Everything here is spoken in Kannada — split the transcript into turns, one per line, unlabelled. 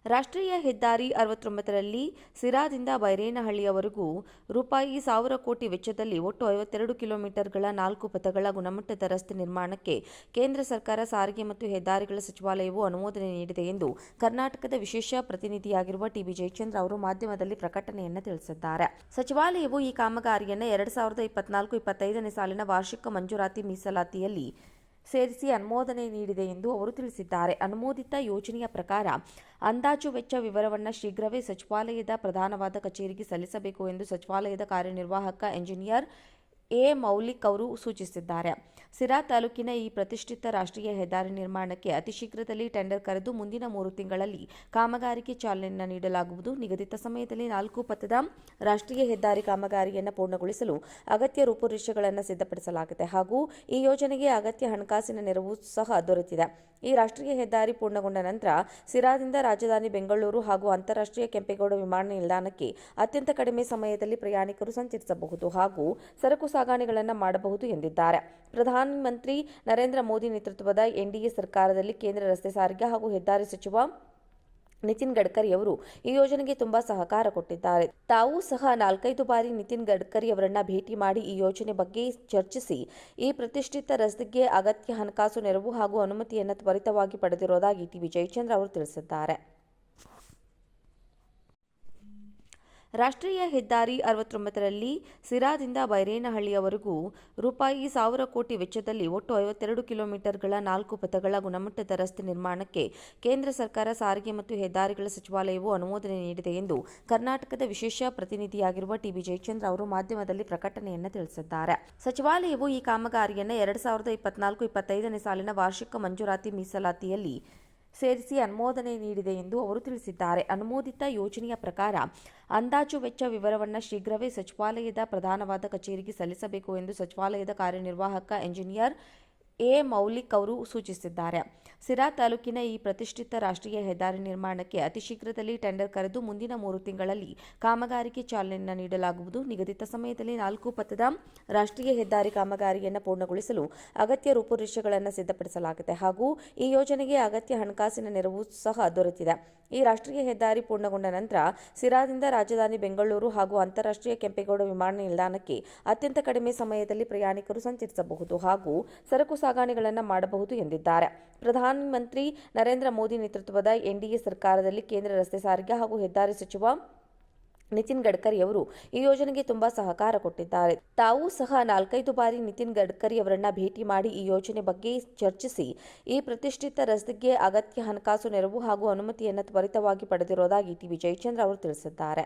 ರಾಷ್ಟ್ರೀಯ ಹೆದ್ದಾರಿ 69ರಲ್ಲಿ ಸಿರಾದಿಂದ ಬೈರೇನಹಳ್ಳಿಯವರೆಗೂ ರೂಪಾಯಿ 1,000 ಕೋಟಿ ವೆಚ್ಚದಲ್ಲಿ ಒಟ್ಟು 52 ಕಿಲೋಮೀಟರ್ಗಳ 4 ಪಥಗಳ ಗುಣಮಟ್ಟದ ರಸ್ತೆ ನಿರ್ಮಾಣಕ್ಕೆ ಕೇಂದ್ರ ಸರ್ಕಾರ ಸಾರಿಗೆ ಮತ್ತು ಹೆದ್ದಾರಿಗಳ ಸಚಿವಾಲಯವು ಅನುಮೋದನೆ ನೀಡಿದೆ ಎಂದು ಕರ್ನಾಟಕದ ವಿಶೇಷ ಪ್ರತಿನಿಧಿಯಾಗಿರುವ ಟಿ.ಬಿ. ಜಯಚಂದ್ರ ಅವರು ಮಾಧ್ಯಮದಲ್ಲಿ ಪ್ರಕಟಣೆಯನ್ನು ತಿಳಿಸಿದ್ದಾರೆ. ಸಚಿವಾಲಯವು ಈ ಕಾಮಗಾರಿಯನ್ನು 2024-25ನೇ ಸಾಲಿನ ವಾರ್ಷಿಕ ಮಂಜೂರಾತಿ ಮೀಸಲಾತಿಯಲ್ಲಿ ಸೇರಿಸಿ ಅನುಮೋದನೆ ನೀಡಿದೆ ಎಂದು ಅವರು ತಿಳಿಸಿದ್ದಾರೆ. ಅನುಮೋದಿತ ಯೋಜನೆಯ ಪ್ರಕಾರ ಅಂದಾಜು ವೆಚ್ಚ ವಿವರವನ್ನು ಶೀಘ್ರವೇ ಸಚಿವಾಲಯದ ಪ್ರಧಾನವಾದ ಕಚೇರಿಗೆ ಸಲ್ಲಿಸಬೇಕು ಎಂದು ಸಚಿವಾಲಯದ ಕಾರ್ಯನಿರ್ವಾಹಕ ಎಂಜಿನಿಯರ್ ಎ. ಮೌಲಿಕ್ ಅವರು ಸೂಚಿಸಿದ್ದಾರೆ. ಸಿರಾ ತಾಲೂಕಿನ ಈ ಪ್ರತಿಷ್ಠಿತ ರಾಷ್ಟ್ರೀಯ ಹೆದ್ದಾರಿ ನಿರ್ಮಾಣಕ್ಕೆ ಅತಿ ಶೀಘ್ರದಲ್ಲಿ ಟೆಂಡರ್ ಕರೆದು ಮುಂದಿನ 3 ತಿಂಗಳಲ್ಲಿ ಕಾಮಗಾರಿಗೆ ಚಾಲನೆಯನ್ನು ನೀಡಲಾಗುವುದು. ನಿಗದಿತ ಸಮಯದಲ್ಲಿ 4 ಪಥದ ರಾಷ್ಟ್ರೀಯ ಹೆದ್ದಾರಿ ಕಾಮಗಾರಿಯನ್ನು ಪೂರ್ಣಗೊಳಿಸಲು ಅಗತ್ಯ ರೂಪುರೇಷೆಗಳನ್ನು ಸಿದ್ಧಪಡಿಸಲಾಗಿದೆ ಹಾಗೂ ಈ ಯೋಜನೆಗೆ ಅಗತ್ಯ ಹಣಕಾಸಿನ ನೆರವು ಸಹ ದೊರೆತಿದೆ. ಈ ರಾಷ್ಟ್ರೀಯ ಹೆದ್ದಾರಿ ಪೂರ್ಣಗೊಂಡ ನಂತರ ಸಿರಾದಿಂದ ರಾಜಧಾನಿ ಬೆಂಗಳೂರು ಹಾಗೂ ಅಂತಾರಾಷ್ಟ್ರೀಯ ಕೆಂಪೇಗೌಡ ವಿಮಾನ ನಿಲ್ದಾಣಕ್ಕೆ ಅತ್ಯಂತ ಕಡಿಮೆ ಸಮಯದಲ್ಲಿ ಪ್ರಯಾಣಿಕರು ಸಂಚರಿಸಬಹುದು ಹಾಗೂ ಸರಕು ಸಾಗಣೆಗಳನ್ನು ಮಾಡಬಹುದು ಎಂದಿದ್ದಾರೆ. ಪ್ರಧಾನಮಂತ್ರಿ ನರೇಂದ್ರ ಮೋದಿ ನೇತೃತ್ವದ ಎನ್ಡಿಎ ಸರ್ಕಾರದಲ್ಲಿ ಕೇಂದ್ರ ರಸ್ತೆ ಸಾರಿಗೆ ಹಾಗೂ ಹೆದ್ದಾರಿ ಸಚಿವ ನಿತಿನ್ ಗಡ್ಕರಿ ಅವರು ಈ ಯೋಜನೆಗೆ ತುಂಬಾ ಸಹಕಾರ ಕೊಟ್ಟಿದ್ದಾರೆ. ತಾವು ಸಹ 4-5 ಬಾರಿ ನಿತಿನ್ ಗಡ್ಕರಿ ಅವರನ್ನ ಭೇಟಿ ಮಾಡಿ ಈ ಯೋಜನೆ ಬಗ್ಗೆ ಚರ್ಚಿಸಿ ಈ ಪ್ರತಿಷ್ಠಿತ ರಸ್ತೆಗೆ ಅಗತ್ಯ ಹಣಕಾಸು ನೆರವು ಹಾಗೂ ಅನುಮತಿಯನ್ನು ತ್ವರಿತವಾಗಿ ಪಡೆದಿರುವುದಾಗಿ ಟಿ.ಬಿ. ಜಯಚಂದ್ರ ಅವರು ತಿಳಿಸಿದ್ದಾರೆ. ರಾಷ್ಟ್ರೀಯ ಹೆದ್ದಾರಿ 69ರಲ್ಲಿ ಸಿರಾದಿಂದ ಬೈರೇನಹಳ್ಳಿಯವರೆಗೂ ರೂಪಾಯಿ 1,000 ಕೋಟಿ ವೆಚ್ಚದಲ್ಲಿ ಒಟ್ಟು 52 ಕಿಲೋಮೀಟರ್ಗಳ 4 ಪಥಗಳ ಗುಣಮಟ್ಟದ ರಸ್ತೆ ನಿರ್ಮಾಣಕ್ಕೆ ಕೇಂದ್ರ ಸರ್ಕಾರ ಸಾರಿಗೆ ಮತ್ತು ಹೆದ್ದಾರಿಗಳ ಸಚಿವಾಲಯವು ಅನುಮೋದನೆ ನೀಡಿದೆ ಎಂದು ಕರ್ನಾಟಕದ ವಿಶೇಷ ಪ್ರತಿನಿಧಿಯಾಗಿರುವ ಟಿ.ಬಿ. ಜಯಚಂದ್ರ ಅವರು ಮಾಧ್ಯಮದಲ್ಲಿ ಪ್ರಕಟಣೆಯನ್ನು ತಿಳಿಸಿದ್ದಾರೆ. ಸಚಿವಾಲಯವು ಈ ಕಾಮಗಾರಿಯನ್ನು 2024-25ನೇ ಸಾಲಿನ ವಾರ್ಷಿಕ ಮಂಜೂರಾತಿ ಮೀಸಲಾತಿಯಲ್ಲಿ ಸೇರಿಸಿ ಅನುಮೋದನೆ ನೀಡಿದೆ ಎಂದು ಅವರು ತಿಳಿಸಿದ್ದಾರೆ. ಅನುಮೋದಿತ ಯೋಜನೆಯ ಪ್ರಕಾರ ಅಂದಾಜು ವೆಚ್ಚ ವಿವರವನ್ನು ಶೀಘ್ರವೇ ಸಚಿವಾಲಯದ ಪ್ರಧಾನವಾದ ಕಚೇರಿಗೆ ಸಲ್ಲಿಸಬೇಕು ಎಂದು ಸಚಿವಾಲಯದ ಕಾರ್ಯನಿರ್ವಾಹಕ ಎಂಜಿನಿಯರ್ ಎ. ಮೌಲಿಕ್ ಅವರು ಸೂಚಿಸಿದ್ದಾರೆ. ಸಿರಾ ತಾಲೂಕಿನ ಈ ಪ್ರತಿಷ್ಠಿತ ರಾಷ್ಟ್ರೀಯ ಹೆದ್ದಾರಿ ನಿರ್ಮಾಣಕ್ಕೆ ಅತಿ ಶೀಘ್ರದಲ್ಲಿ ಟೆಂಡರ್ ಕರೆದು ಮುಂದಿನ 3 ತಿಂಗಳಲ್ಲಿ ಕಾಮಗಾರಿಗೆ ಚಾಲನೆಯನ್ನು ನೀಡಲಾಗುವುದು. ನಿಗದಿತ ಸಮಯದಲ್ಲಿ 4 ಪಥದ ರಾಷ್ಟ್ರೀಯ ಹೆದ್ದಾರಿ ಕಾಮಗಾರಿಯನ್ನು ಪೂರ್ಣಗೊಳಿಸಲು ಅಗತ್ಯ ರೂಪುರೇಷೆಗಳನ್ನು ಸಿದ್ಧಪಡಿಸಲಾಗಿದೆ ಹಾಗೂ ಈ ಯೋಜನೆಗೆ ಅಗತ್ಯ ಹಣಕಾಸಿನ ನೆರವು ಸಹ ದೊರೆತಿದೆ. ಈ ರಾಷ್ಟ್ರೀಯ ಹೆದ್ದಾರಿ ಪೂರ್ಣಗೊಂಡ ನಂತರ ಸಿರಾದಿಂದ ರಾಜಧಾನಿ ಬೆಂಗಳೂರು ಹಾಗೂ ಅಂತಾರಾಷ್ಟ್ರೀಯ ಕೆಂಪೇಗೌಡ ವಿಮಾನ ನಿಲ್ದಾಣಕ್ಕೆ ಅತ್ಯಂತ ಕಡಿಮೆ ಸಮಯದಲ್ಲಿ ಪ್ರಯಾಣಿಕರು ಸಂಚರಿಸಬಹುದು ಹಾಗೂ ಸರಕು ಸಾಗಣೆಗಳನ್ನು ಮಾಡಬಹುದು ಎಂದಿದ್ದಾರೆ. ಪ್ರಧಾನಮಂತ್ರಿ ನರೇಂದ್ರ ಮೋದಿ ನೇತೃತ್ವದ ಎನ್ಡಿಎ ಸರ್ಕಾರದಲ್ಲಿ ಕೇಂದ್ರ ರಸ್ತೆ ಸಾರಿಗೆ ಹಾಗೂ ಹೆದ್ದಾರಿ ಸಚಿವ ನಿತಿನ್ ಗಡ್ಕರಿ ಅವರು ಈ ಯೋಜನೆಗೆ ತುಂಬಾ ಸಹಕಾರ ಕೊಟ್ಟಿದ್ದಾರೆ. ತಾವು ಸಹ 4-5 ಬಾರಿ ನಿತಿನ್ ಗಡ್ಕರಿ ಅವರನ್ನ ಭೇಟಿ ಮಾಡಿ ಈ ಯೋಜನೆ ಬಗ್ಗೆ ಚರ್ಚಿಸಿ ಈ ಪ್ರತಿಷ್ಠಿತ ರಸ್ತೆಗೆ ಅಗತ್ಯ ಹಣಕಾಸು ನೆರವು ಹಾಗೂ ಅನುಮತಿಯನ್ನು ತ್ವರಿತವಾಗಿ ಪಡೆದಿರುವುದಾಗಿ ಟಿ.ಬಿ. ಜಯಚಂದ್ರ ಅವರು ತಿಳಿಸಿದ್ದಾರೆ.